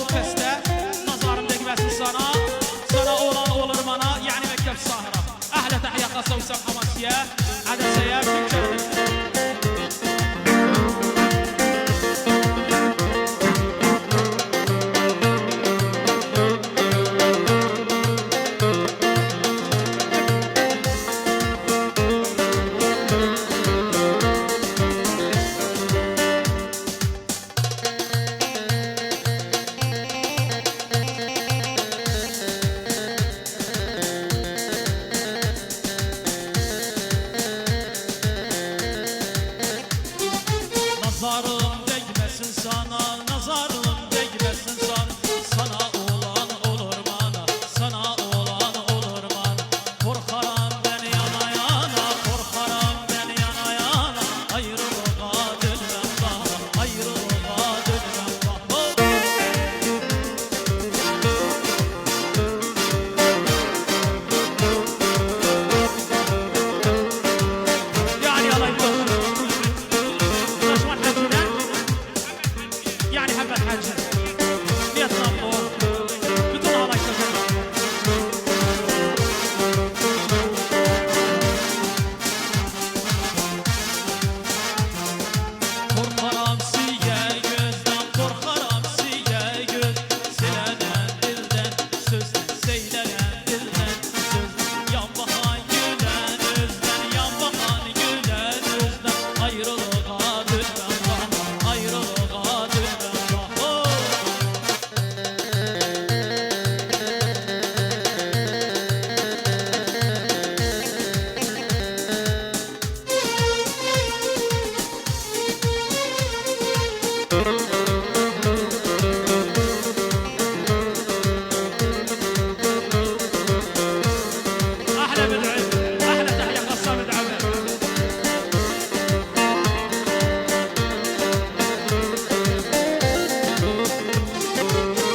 feste. Nazarım degmesin sana. Sana olan olur bana. Yani mektep sahra. Ahle tahya khasa ve samha masiye. Adeseye fikirdir. Nazarım değmesin sana, nazarım değmesin sana. Sana olan olur bana, sana olan olur bana. Korkarım ben yana yana, korkarım ben yana yana. Ayrılığa dönmem daha, ayrılığa dönmem daha. Yani alayım. يعني حبة حاجة بيطلبوا بدون عليك korkarım siye gözden korkarım siye göz silenen dilden sözden seylenen dilden söz yan bakan gülen özden yan bakan gülen özden ayrılığa dönmem daha ayrılığa dönmem daha. أحلى مدعم أحلى تحية خاصة مدعمة.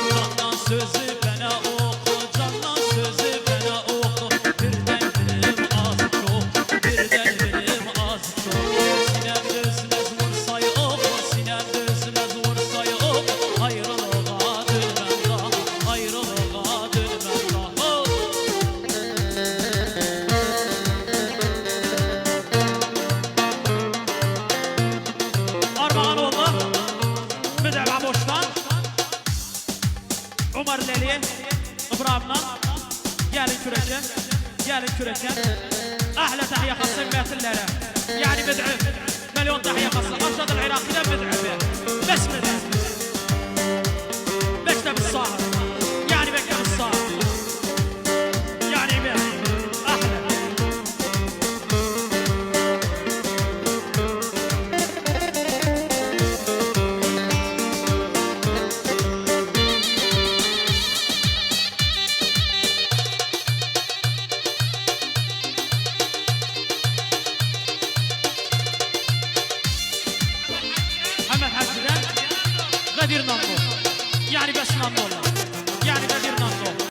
Candan sözü bana oku, candan sözü bana oku. Birden bilim az çok, birden bilim az çok. Sinem düzmez vursayı oku, sinem düzmez vursayı oku. Ayrılığa dönmem daha, ayrılığa dönmem daha. Armağan oldu. Müdevva boştan. Umar Leli, İbrahim'le. Gelin küreken, gelin küreken. Ahle tahiyye khassa miyatillere. Yani müd'im. Milyon tahiyye khassa. Arşad el-Iraq'da müd'im. Bes müd'im. Mekteb الصاهر. Yani mekteb الصاهر. Yani bir. Ahle. محمد حسن غدير نمو يعني بس نمو